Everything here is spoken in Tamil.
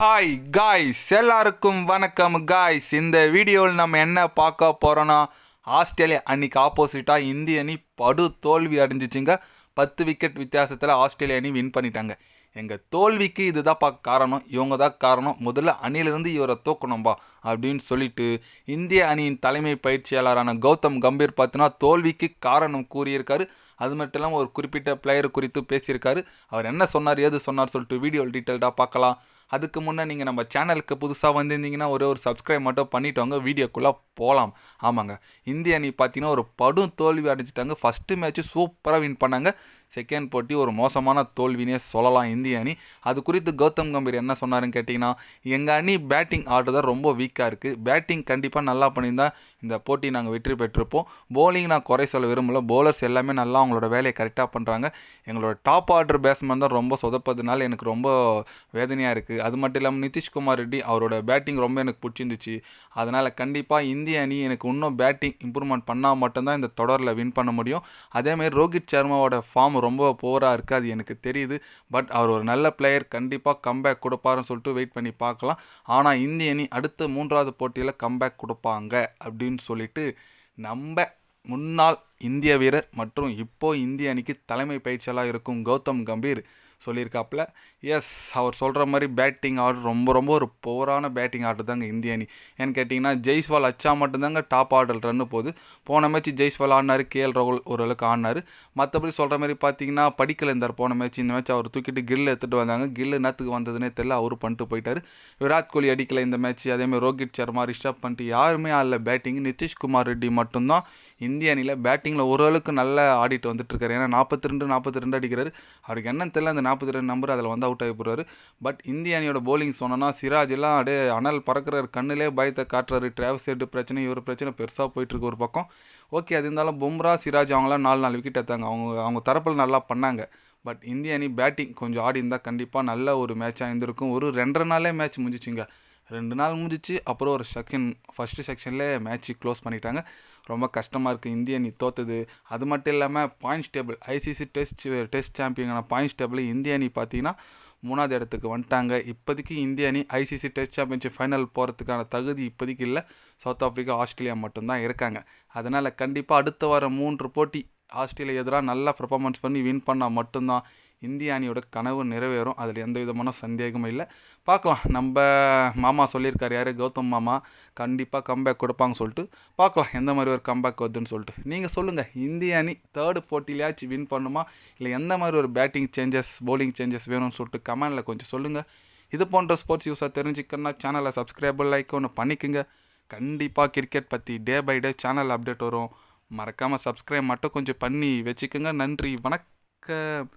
ஹாய் காய்ஸ், எல்லாருக்கும் வணக்கம் காய்ஸ். இந்த வீடியோவில் நம்ம என்ன பார்க்க போகிறோன்னா, ஆஸ்திரேலியா அன்னைக்கு ஆப்போசிட்டாக இந்திய அணி படு தோல்வி அடைஞ்சிச்சிங்க. 10 விக்கெட் வித்தியாசத்தில் ஆஸ்திரேலியா அணி வின் பண்ணிட்டாங்க. எங்கள் தோல்விக்கு இதுதான் காரணம், இவங்க தான் காரணம், முதல்ல அணியிலிருந்து இவரை தூக்கணும்பா அப்படின்னு சொல்லிட்டு இந்திய அணியின் தலைமை பயிற்சியாளரான கௌதம் கம்பீர் பார்த்தினா தோல்விக்கு காரணம் கூறியிருக்காரு. அது மட்டும் இல்லாமல் ஒரு குறிப்பிட்ட பிளேயர் குறித்து பேசியிருக்காரு. அவர் என்ன சொன்னார், ஏது சொன்னார் சொல்லிட்டு வீடியோ டீட்டெயில்டாக பார்க்கலாம். அதுக்கு முன்னே நீங்கள் நம்ம சேனலுக்கு புதுசாக வந்திருந்தீங்கன்னா ஒரு சப்ஸ்கிரைப் மட்டும் பண்ணிவிட்டு வீடியோக்குள்ளே போகலாம். ஆமாங்க, இந்திய அணி பார்த்தீங்கன்னா ஒரு படும் தோல்வி அடைஞ்சிட்டாங்க. ஃபஸ்ட்டு மேட்ச்சு சூப்பராக வின் பண்ணாங்க. செகண்ட் போட்டி ஒரு மோசமான தோல்வினே சொல்லலாம் இந்திய அணி. அது குறித்து கௌதம் கம்பீர் என்ன சொன்னாருன்னு கேட்டிங்கன்னா, எங்கள் அணி பேட்டிங் ஆடுறது ரொம்ப வீக்காக இருக்குது. பேட்டிங் கண்டிப்பாக நல்லா பண்ணியிருந்தா இந்த போட்டி நாங்கள் வெற்றி பெற்றிருப்போம். போலிங் நான் குறை சொல்ல விரும்பல, பவுலர்ஸ் எல்லாமே நல்லா அவங்களோட வேலையை கரெக்டாக பண்ணுறாங்க. எங்களோட டாப் ஆர்டர் பேட்ஸ்மேன் தான் ரொம்ப சொதப்பதுனால எனக்கு ரொம்ப வேதனையாக இருக்குது. அது மட்டும் இல்லாமல் நிதிஷ்குமார் ரெட்டி அவரோட பேட்டிங் ரொம்ப எனக்கு பிடிச்சிருந்துச்சு. அதனால் கண்டிப்பாக இந்திய அணி எனக்கு இன்னும் பேட்டிங் இம்ப்ரூவ்மெண்ட் பண்ணால் மட்டும்தான் இந்த தொடரில் வின் பண்ண முடியும். அதேமாதிரி ரோஹித் சர்மாவோட ஃபார்ம் ரொம்ப புவராக இருக்குது, அது எனக்கு தெரியுது. பட் அவர் ஒரு நல்ல பிளேயர், கண்டிப்பாக கம்பேக் கொடுப்பாருன்னு சொல்லிட்டு வெயிட் பண்ணி பார்க்கலாம். ஆனால் இந்திய அணி அடுத்த 3வது போட்டியில் கம்பேக் கொடுப்பாங்க அப்படின்னு சொல்லிட்டு நம்ம முன்னாள் இந்திய வீரர் மற்றும் இப்போது இந்திய அணிக்கு தலைமை பயிற்சியாளராக இருக்கும் கௌதம் கம்பீர் சொல்லியிருக்காப்புல. எஸ், அவர் சொல்கிற மாதிரி பேட்டிங் ஆர்டர் ரொம்ப ஒரு புவரான பேட்டிங் ஆர்டர் தாங்க இந்திய அணி. ஏன்னு கேட்டிங்கன்னா, ஜெய்ஸ்வால் அச்சா மட்டும்தாங்க டாப் ஆர்டர் ரன்னு போகுது. போன மேட்ச் ஜெய்ஸ்வால் ஆடினார், கேஎல் ராகுல் ஓரளவுக்கு ஆடினார். மற்றபடி சொல்கிற மாதிரி பார்த்தீங்கன்னா படிக்கல இருந்தார் போன மேட்ச். இந்த மேட்ச் அவர் தூக்கிட்டு கில் எடுத்துகிட்டு வந்தாங்க. கில் என்னத்துக்கு வந்ததுன்னே தெரியல, அவர் பண்ணிட்டு போயிட்டார். விராட் கோலி அடிக்கலை இந்த மேட்ச். அதேமாதிரி ரோஹித் சர்மா, ரிஷப் பண்ணிட்டு யாருமே ஆடல பேட்டிங். நிதிஷ்குமார் ரெட்டி மட்டும்தான் இந்திய அணியில் பேட்டிங்கில் ஓரளவுக்கு நல்லா ஆடிட்டு வந்துட்டுருக்காரு. ஏன்னா 42 அடிக்கிறாரு. அவருக்கு என்னன்னு தெரியல, அந்த 42 நம்பர் அதில் வந்து அவுட் ஆகி போகிறாரு. பட் இந்திய அணியோட போலிங் சொன்னோன்னா, சிராஜ் எல்லாம் அப்படியே அனல் பறக்கிறார், கண்ணிலே பயத்தை காட்டுறாரு. டிராவல்ஸ் ஹெட் பிரச்சனை, இவர் பிரச்சனை பெருசாக போயிட்டுருக்கு ஒரு பக்கம். ஓகே, அது இருந்தாலும் பும்ரா, சிராஜ் அவங்களாம் 4 விக்கெட் எடுத்தாங்க. அவங்க தரப்பில் நல்லா பண்ணாங்க. பட் இந்திய அணி பேட்டிங் கொஞ்சம் ஆடி இருந்தால் கண்டிப்பாக நல்ல ஒரு மேட்சாக இருந்திருக்கும். ஒரு 2 நாளே மேட்ச் முடிஞ்சிச்சுங்க. 2 நாள் முடிஞ்சிச்சு. அப்புறம் ஒரு ஃபஸ்ட்டு செக்ஷன்லேயே மேட்ச்சு க்ளோஸ் பண்ணிட்டாங்க. ரொம்ப கஷ்டமாக இருக்குது இந்திய அணி தோற்றுது. அது மட்டும் இல்லாமல் பாயிண்ட்ஸ் டேபிள், ஐசிசி டெஸ்ட் சாம்பியனான பாயிண்ட்ஸ் டேபிள் இந்திய அணி பார்த்தீங்கன்னா 3வது இடத்துக்கு வந்துட்டாங்க. இப்போதைக்கு இந்திய அணி ஐசிசி டெஸ்ட் சாம்பியன்ஷிப் ஃபைனல் போகிறதுக்கான தகுதி இப்போதைக்கு இல்லை. சவுத் ஆஃப்ரிக்கா, ஆஸ்திரேலியா மட்டும்தான் இருக்காங்க. அதனால் கண்டிப்பாக அடுத்த வாரம் 3 போட்டி ஆஸ்திரேலியா எதிராக நல்லா பர்ஃபார்மன்ஸ் பண்ணி வின் பண்ணால் மட்டும்தான் இந்திய அணியோட கனவு நிறைவேறும். அதில் எந்த விதமான சந்தேகமும் இல்லை. பார்க்கலாம், நம்ம மாமா சொல்லியிருக்காரு, யார், கௌதம் மாமா கண்டிப்பாக கம்பேக் கொடுப்பாங்க சொல்லிட்டு. பார்க்கலாம் எந்த மாதிரி ஒரு கம்பேக் வருதுன்னு சொல்லிட்டு. நீங்கள் சொல்லுங்கள், இந்திய அணி 3rd போட்டியிலேயாச்சும் வின் பண்ணுமா, இல்லை எந்த மாதிரி ஒரு பேட்டிங் சேஞ்சஸ், பவுலிங் சேஞ்சஸ் வேணும்னு சொல்லிட்டு கமெண்டில் கொஞ்சம் சொல்லுங்கள். இது போன்ற ஸ்போர்ட்ஸ் யூஸாக தெரிஞ்சுக்கணுன்னா சேனலை சப்ஸ்கிரைபர் லைக் ஒன்று பண்ணிக்கோங்க. கண்டிப்பாக கிரிக்கெட் பற்றி day by day channel update வரும். மறக்காமல் சப்ஸ்கிரைப் மட்டும் கொஞ்சம் பண்ணி வச்சுக்கோங்க. நன்றி, வணக்கம்.